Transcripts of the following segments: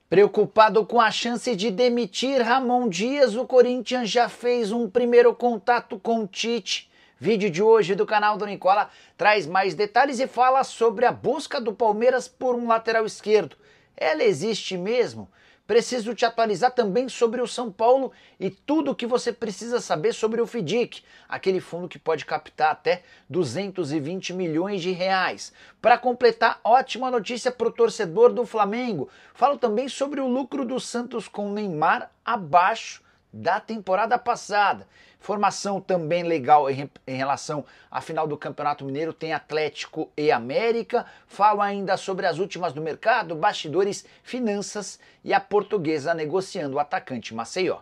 Preocupado com a chance de demitir Ramon Dias, o Corinthians já fez um primeiro contato com Tite. Vídeo de hoje do canal do Nicola traz mais detalhes e fala sobre a busca do Palmeiras por um lateral esquerdo. Ela existe mesmo? Preciso te atualizar também sobre o São Paulo e tudo o que você precisa saber sobre o FDIC, aquele fundo que pode captar até 220 milhões de reais. Para completar, ótima notícia para o torcedor do Flamengo. Falo também sobre o lucro do Santos com Neymar abaixo da temporada passada. Informação também legal em relação à final do Campeonato Mineiro, tem Atlético e América. Falo ainda sobre as últimas do mercado, bastidores, finanças e a Portuguesa negociando o atacante Maceió.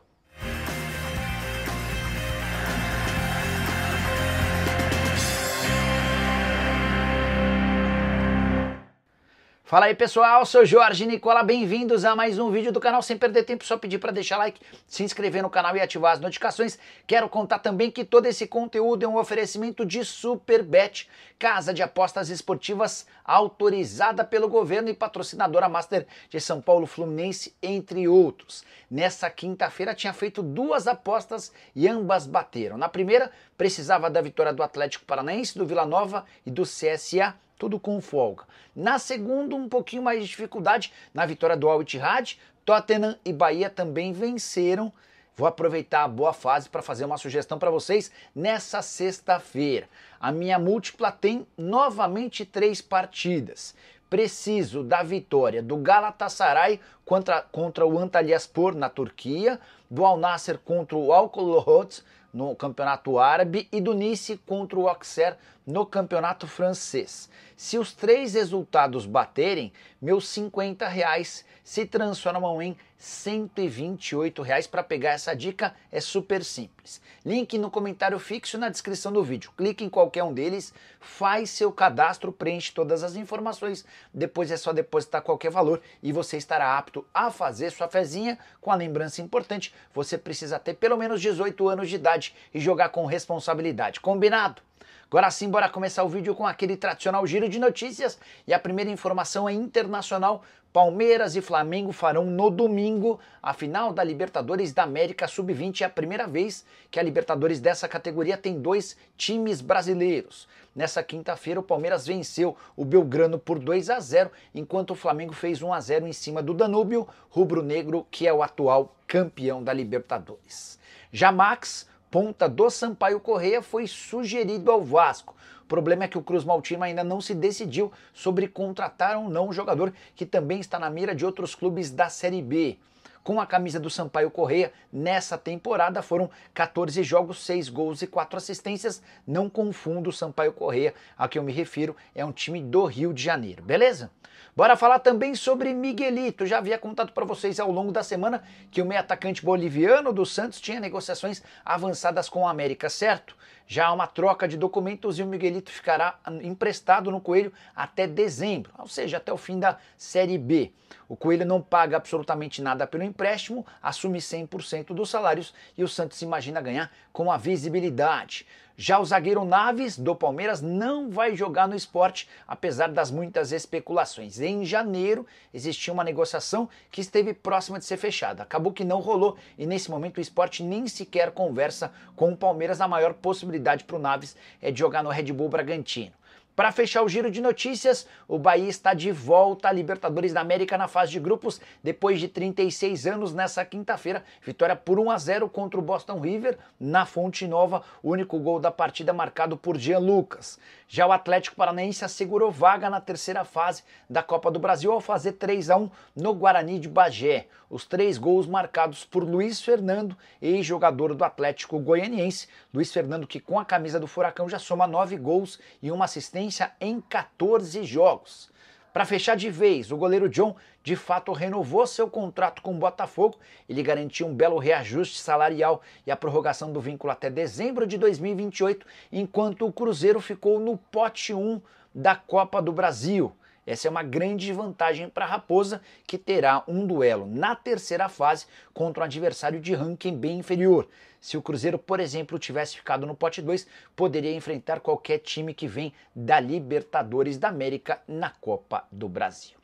Fala aí pessoal, sou Jorge Nicola, bem-vindos a mais um vídeo do canal. Sem perder tempo, só pedir para deixar like, se inscrever no canal e ativar as notificações. Quero contar também que todo esse conteúdo é um oferecimento de Superbet, casa de apostas esportivas autorizada pelo governo e patrocinadora master de São Paulo, Fluminense, entre outros. Nessa quinta-feira tinha feito duas apostas e ambas bateram. Na primeira, precisava da vitória do Atlético Paranaense, do Vila Nova e do CSA, tudo com folga. Na segunda, um pouquinho mais de dificuldade na vitória do Al Ittihad. Tottenham e Bahia também venceram. Vou aproveitar a boa fase para fazer uma sugestão para vocês nessa sexta-feira. A minha múltipla tem novamente 3 partidas. Preciso da vitória do Galatasaray contra o Antalyaspor na Turquia, do Al Nassr contra o Al-Kholoud no Campeonato Árabe e do Nice contra o Auxerre no Campeonato Francês. Se os 3 resultados baterem, meus R$50 se transformam em R$128. Para pegar essa dica é super simples. Link no comentário fixo na descrição do vídeo. Clique em qualquer um deles, faz seu cadastro, preenche todas as informações, depois é só depositar qualquer valor e você estará apto a fazer sua fezinha. Com a lembrança importante, você precisa ter pelo menos 18 anos de idade e jogar com responsabilidade. Combinado? Agora sim, bora começar o vídeo com aquele tradicional giro de notícias. E a primeira informação é internacional. Palmeiras e Flamengo farão no domingo a final da Libertadores da América Sub-20. É a primeira vez que a Libertadores dessa categoria tem 2 times brasileiros. Nessa quinta-feira o Palmeiras venceu o Belgrano por 2-0, enquanto o Flamengo fez 1-0 em cima do Danúbio rubro-negro, que é o atual campeão da Libertadores. Já Max, ponta do Sampaio Corrêa, foi sugerido ao Vasco. O problema é que o Cruz Maltino ainda não se decidiu sobre contratar ou não o jogador, que também está na mira de outros clubes da Série B. Com a camisa do Sampaio Corrêa, nessa temporada foram 14 jogos, 6 gols e 4 assistências. Não confunda o Sampaio Corrêa, a que eu me refiro é um time do Rio de Janeiro, beleza? Bora falar também sobre Miguelito. Já havia contado para vocês ao longo da semana que o meio atacante boliviano do Santos tinha negociações avançadas com o América, certo? Já há uma troca de documentos e o Miguelito ficará emprestado no Coelho até dezembro, ou seja, até o fim da Série B. O Coelho não paga absolutamente nada pelo empréstimo, assume 100% dos salários e o Santos imagina ganhar com a visibilidade. Já o zagueiro Naves, do Palmeiras, não vai jogar no Sport, apesar das muitas especulações. Em janeiro, existia uma negociação que esteve próxima de ser fechada. Acabou que não rolou e, nesse momento, o Sport nem sequer conversa com o Palmeiras. A maior possibilidade para o Naves é de jogar no Red Bull Bragantino. Para fechar o giro de notícias, o Bahia está de volta à Libertadores da América na fase de grupos depois de 36 anos nessa quinta-feira. Vitória por 1-0 contra o Boston River na Fonte Nova, o único gol da partida marcado por Jean Lucas. Já o Atlético Paranaense assegurou vaga na terceira fase da Copa do Brasil ao fazer 3-1 no Guarani de Bagé. Os 3 gols marcados por Luiz Fernando, ex-jogador do Atlético Goianiense. Luiz Fernando, que com a camisa do Furacão já soma 9 gols e uma assistência em 14 jogos. Para fechar de vez, o goleiro John de fato renovou seu contrato com o Botafogo. Ele garantiu um belo reajuste salarial e a prorrogação do vínculo até dezembro de 2028, enquanto o Cruzeiro ficou no pote 1 da Copa do Brasil. Essa é uma grande vantagem para a Raposa, que terá um duelo na terceira fase contra um adversário de ranking bem inferior. Se o Cruzeiro, por exemplo, tivesse ficado no pote 2, poderia enfrentar qualquer time que vem da Libertadores da América na Copa do Brasil.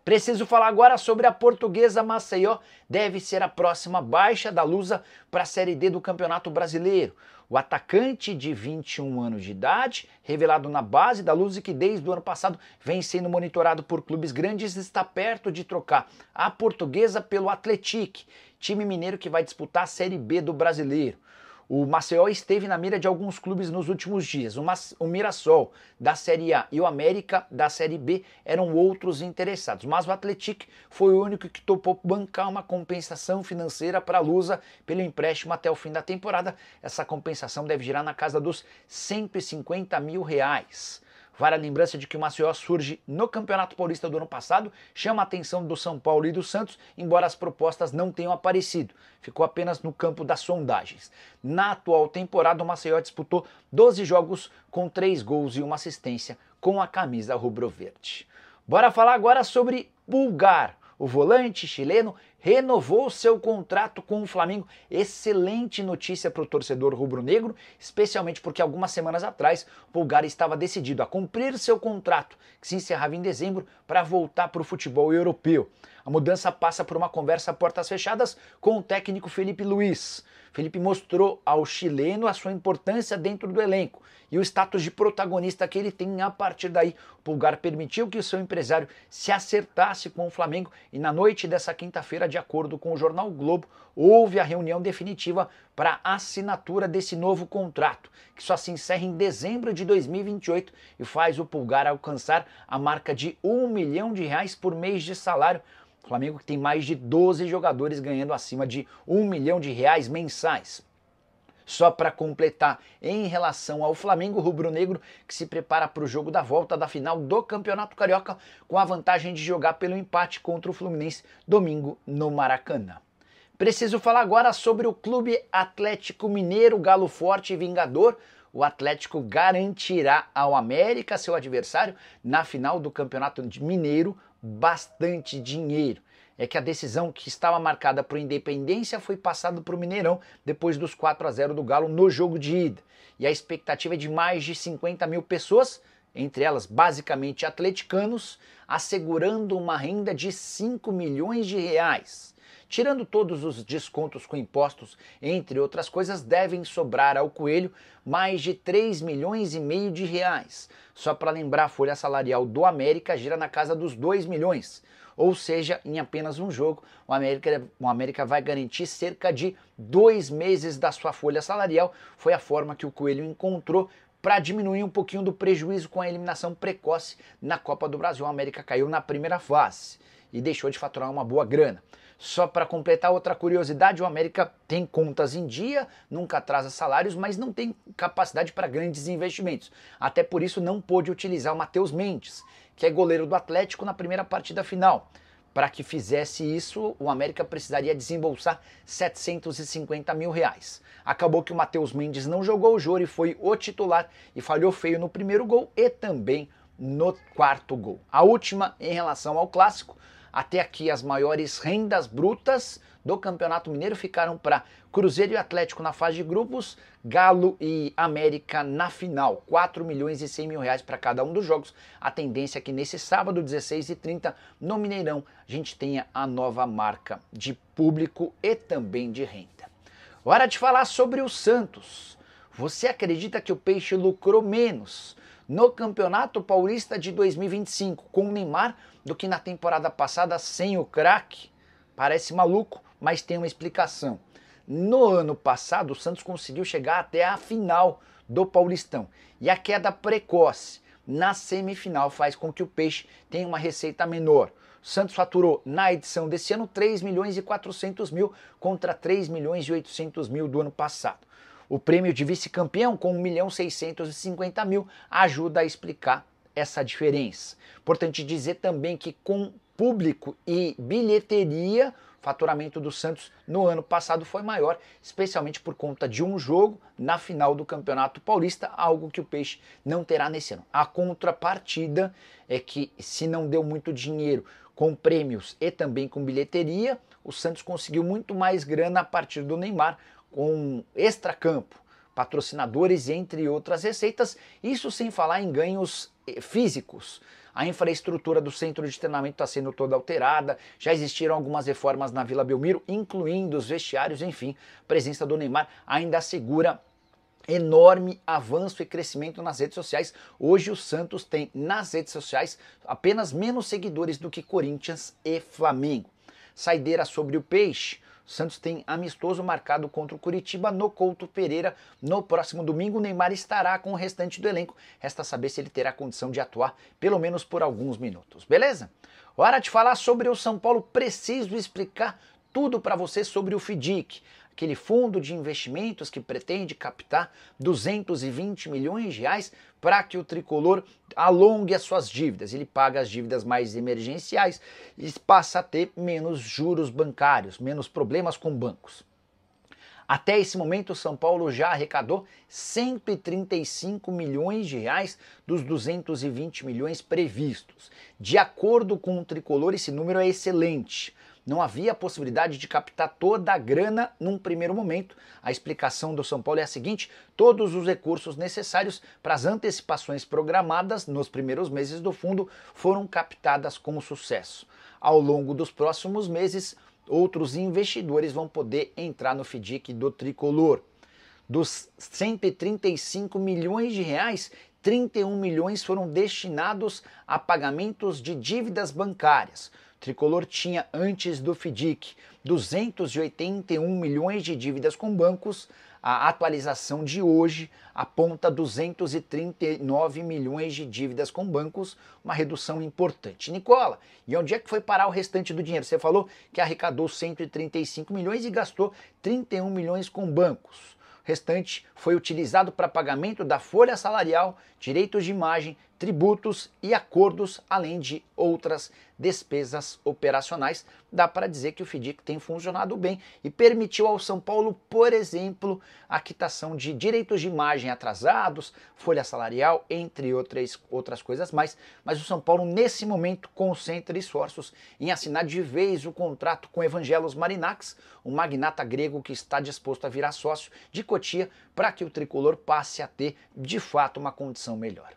Preciso falar agora sobre a Portuguesa Maceió, deve ser a próxima baixa da Lusa para a Série D do Campeonato Brasileiro. O atacante de 21 anos de idade, revelado na base da Lusa e que desde o ano passado vem sendo monitorado por clubes grandes, está perto de trocar a Portuguesa pelo Atlético, time mineiro que vai disputar a Série B do Brasileiro. O Maceió esteve na mira de alguns clubes nos últimos dias. O Mirassol da Série A e o América da Série B eram outros interessados, mas o Atlético foi o único que topou bancar uma compensação financeira para a Lusa pelo empréstimo até o fim da temporada. Essa compensação deve girar na casa dos R$150 mil. Vale a lembrança de que o Maceió surge no Campeonato Paulista do ano passado, chama a atenção do São Paulo e do Santos, embora as propostas não tenham aparecido. Ficou apenas no campo das sondagens. Na atual temporada, o Maceió disputou 12 jogos com 3 gols e 1 assistência com a camisa rubro-verde. Bora falar agora sobre Pulgar. O volante chileno renovou seu contrato com o Flamengo. Excelente notícia para o torcedor rubro-negro, especialmente porque algumas semanas atrás o Pulgar estava decidido a cumprir seu contrato, que se encerrava em dezembro, para voltar para o futebol europeu. A mudança passa por uma conversa a portas fechadas com o técnico Felipe Luiz. Felipe mostrou ao chileno a sua importância dentro do elenco e o status de protagonista que ele tem. A partir daí, o Pulgar permitiu que o seu empresário se acertasse com o Flamengo e na noite dessa quinta-feira, de acordo com o jornal Globo, houve a reunião definitiva para a assinatura desse novo contrato, que só se encerra em dezembro de 2028 e faz o Pulgar alcançar a marca de R$1 milhão por mês de salário. O Flamengo tem mais de 12 jogadores ganhando acima de R$1 milhão mensais. Só para completar, em relação ao Flamengo rubro-negro, que se prepara para o jogo da volta da final do Campeonato Carioca, com a vantagem de jogar pelo empate contra o Fluminense domingo no Maracanã. Preciso falar agora sobre o Clube Atlético Mineiro, galo forte e vingador. O Atlético garantirá ao América, seu adversário, na final do Campeonato Mineiro, bastante dinheiro. É que a decisão que estava marcada para o Independência foi passada para o Mineirão depois dos 4-0 do Galo no jogo de ida. E a expectativa é de mais de 50 mil pessoas, entre elas basicamente atleticanos, assegurando uma renda de R$5 milhões. Tirando todos os descontos com impostos, entre outras coisas, devem sobrar ao Coelho mais de R$3,5 milhões. Só para lembrar, a folha salarial do América gira na casa dos R$2 milhões. Ou seja, em apenas um jogo, o América vai garantir cerca de 2 meses da sua folha salarial. Foi a forma que o Coelho encontrou para diminuir um pouquinho do prejuízo com a eliminação precoce na Copa do Brasil. O América caiu na primeira fase e deixou de faturar uma boa grana. Só para completar outra curiosidade, o América tem contas em dia, nunca atrasa salários, mas não tem capacidade para grandes investimentos. Até por isso não pôde utilizar o Matheus Mendes, que é goleiro do Atlético, na primeira partida final. Para que fizesse isso, o América precisaria desembolsar R$750 mil. Acabou que o Matheus Mendes não jogou o jogo e foi o titular e falhou feio no primeiro gol e também no quarto gol. A última em relação ao clássico. Até aqui as maiores rendas brutas do Campeonato Mineiro ficaram para Cruzeiro e Atlético na fase de grupos, Galo e América na final, R$4,1 milhões para cada um dos jogos. A tendência é que nesse sábado, 16h30, no Mineirão, a gente tenha a nova marca de público e também de renda. Hora de falar sobre o Santos. Você acredita que o Peixe lucrou menos no Campeonato Paulista de 2025 com o Neymar do que na temporada passada sem o craque? Parece maluco, mas tem uma explicação. No ano passado, o Santos conseguiu chegar até a final do Paulistão e a queda precoce na semifinal faz com que o Peixe tenha uma receita menor. O Santos faturou na edição desse ano R$3,4 milhões contra R$3,8 milhões do ano passado. O prêmio de vice-campeão, com R$1,650 ajuda a explicar essa diferença. Importante dizer também que com público e bilheteria, o faturamento do Santos no ano passado foi maior, especialmente por conta de um jogo na final do Campeonato Paulista, algo que o Peixe não terá nesse ano. A contrapartida é que, se não deu muito dinheiro com prêmios e também com bilheteria, o Santos conseguiu muito mais grana a partir do Neymar, com extracampo, patrocinadores, entre outras receitas, isso sem falar em ganhos físicos. A infraestrutura do centro de treinamento está sendo toda alterada, já existiram algumas reformas na Vila Belmiro, incluindo os vestiários, enfim, a presença do Neymar ainda assegura enorme avanço e crescimento nas redes sociais. Hoje o Santos tem nas redes sociais apenas menos seguidores do que Corinthians e Flamengo. Saideira sobre o Peixe. O Santos tem amistoso marcado contra o Curitiba no Couto Pereira no próximo domingo. O Neymar estará com o restante do elenco. Resta saber se ele terá condição de atuar pelo menos por alguns minutos. Beleza? Hora de falar sobre o São Paulo. Preciso explicar tudo para você sobre o FIDIC, aquele fundo de investimentos que pretende captar 220 milhões de reais para que o tricolor alongue as suas dívidas. Ele paga as dívidas mais emergenciais e passa a ter menos juros bancários, menos problemas com bancos. Até esse momento, o São Paulo já arrecadou 135 milhões de reais dos 220 milhões previstos. De acordo com o tricolor, esse número é excelente. Não havia a possibilidade de captar toda a grana num primeiro momento. A explicação do São Paulo é a seguinte: todos os recursos necessários para as antecipações programadas nos primeiros meses do fundo foram captadas com sucesso. Ao longo dos próximos meses, outros investidores vão poder entrar no FIDIC do tricolor. Dos 135 milhões de reais, 31 milhões foram destinados a pagamentos de dívidas bancárias. O tricolor tinha, antes do FIDIC, 281 milhões de dívidas com bancos. A atualização de hoje aponta 239 milhões de dívidas com bancos, uma redução importante. Nicola, e onde é que foi parar o restante do dinheiro? Você falou que arrecadou 135 milhões e gastou 31 milhões com bancos. O restante foi utilizado para pagamento da folha salarial, direitos de imagem, tributos e acordos, além de outras despesas operacionais. Dá para dizer que o FIDIC tem funcionado bem e permitiu ao São Paulo, por exemplo, a quitação de direitos de imagem atrasados, folha salarial, entre outras coisas mais. Mas o São Paulo, nesse momento, concentra esforços em assinar de vez o contrato com Evangelos Marinax, um magnata grego que está disposto a virar sócio de Cotia para que o tricolor passe a ter, de fato, uma condição melhor.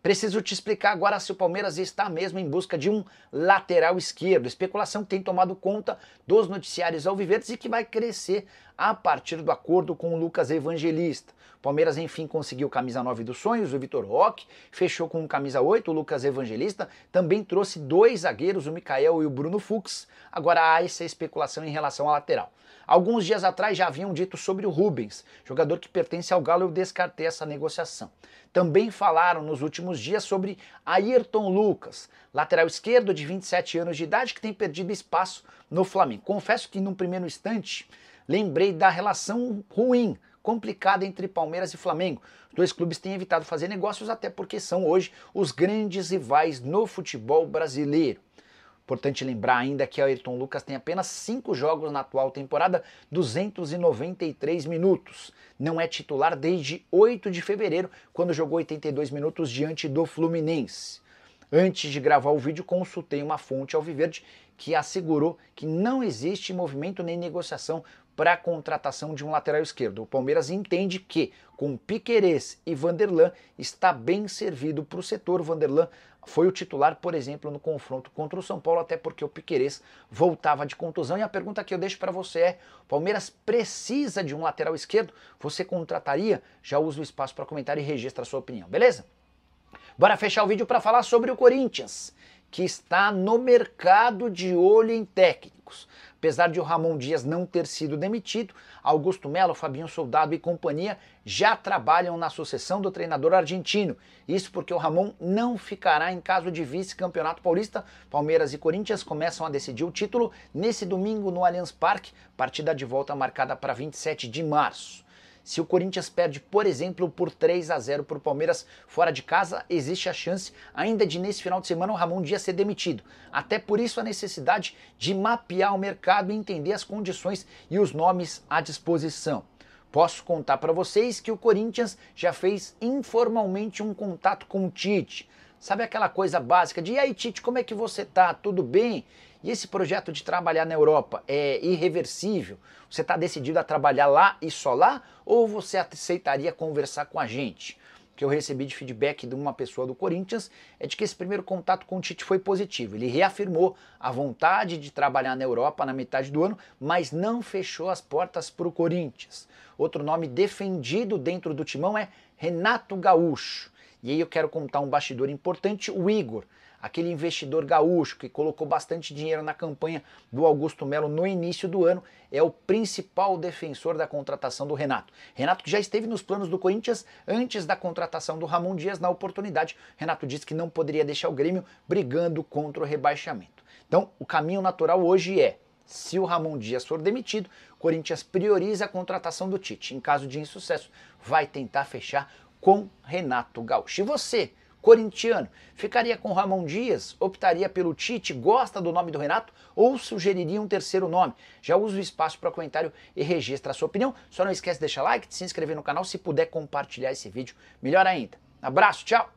Preciso te explicar agora se o Palmeiras está mesmo em busca de um lateral esquerdo. Especulação que tem tomado conta dos noticiários alviverdes e que vai crescer a partir do acordo com o Lucas Evangelista. O Palmeiras, enfim, conseguiu camisa 9 dos sonhos, o Vitor Roque, fechou com camisa 8, o Lucas Evangelista, também trouxe dois zagueiros, o Mikael e o Bruno Fux. Agora há essa especulação em relação à lateral. Alguns dias atrás já haviam dito sobre o Rubens, jogador que pertence ao Galo. Eu descartei essa negociação. Também falaram nos últimos dias sobre Ayrton Lucas, lateral esquerdo de 27 anos de idade que tem perdido espaço no Flamengo. Confesso que num primeiro instante lembrei da relação ruim, complicada entre Palmeiras e Flamengo. Os dois clubes têm evitado fazer negócios até porque são hoje os grandes rivais no futebol brasileiro. Importante lembrar ainda que Ayrton Lucas tem apenas 5 jogos na atual temporada, 293 minutos. Não é titular desde 8 de fevereiro, quando jogou 82 minutos diante do Fluminense. Antes de gravar o vídeo, consultei uma fonte alviverde que assegurou que não existe movimento nem negociação para a contratação de um lateral esquerdo. O Palmeiras entende que, com Piquerez e Vanderlan, está bem servido para o setor. Vanderlan foi o titular, por exemplo, no confronto contra o São Paulo, até porque o Piquerez voltava de contusão. E a pergunta que eu deixo para você é: o Palmeiras precisa de um lateral esquerdo? Você contrataria? Já usa o espaço para comentar e registra a sua opinião, beleza? Bora fechar o vídeo para falar sobre o Corinthians, que está no mercado de olho em técnicos. Apesar de o Ramon Dias não ter sido demitido, Augusto Melo, Fabinho Soldado e companhia já trabalham na sucessão do treinador argentino. Isso porque o Ramon não ficará em caso de vice-campeonato paulista. Palmeiras e Corinthians começam a decidir o título nesse domingo no Allianz Parque, partida de volta marcada para 27 de março. Se o Corinthians perde, por exemplo, por 3-0 para o Palmeiras fora de casa, existe a chance ainda de, nesse final de semana, o Ramon Dias ser demitido. Até por isso a necessidade de mapear o mercado e entender as condições e os nomes à disposição. Posso contar para vocês que o Corinthians já fez informalmente um contato com o Tite. Sabe aquela coisa básica de: e aí, Tite, como é que você tá? Tudo bem? E esse projeto de trabalhar na Europa é irreversível? Você está decidido a trabalhar lá e só lá? Ou você aceitaria conversar com a gente? que eu recebi de feedback de uma pessoa do Corinthians é de que esse primeiro contato com o Tite foi positivo. Ele reafirmou a vontade de trabalhar na Europa na metade do ano, mas não fechou as portas para o Corinthians. Outro nome defendido dentro do timão é Renato Gaúcho. E aí eu quero contar um bastidor importante, o Igor, aquele investidor gaúcho que colocou bastante dinheiro na campanha do Augusto Melo no início do ano, é o principal defensor da contratação do Renato. Renato que já esteve nos planos do Corinthians antes da contratação do Ramon Dias. Na oportunidade, Renato disse que não poderia deixar o Grêmio brigando contra o rebaixamento. Então, o caminho natural hoje é, se o Ramon Dias for demitido, o Corinthians prioriza a contratação do Tite. Em caso de insucesso, vai tentar fechar com Renato Gaúcho. E você, corintiano, ficaria com Ramon Dias, optaria pelo Tite, gosta do nome do Renato ou sugeriria um terceiro nome? Já usa o espaço para comentário e registra a sua opinião. Só não esquece de deixar like, de se inscrever no canal, se puder compartilhar esse vídeo, melhor ainda. Abraço, tchau!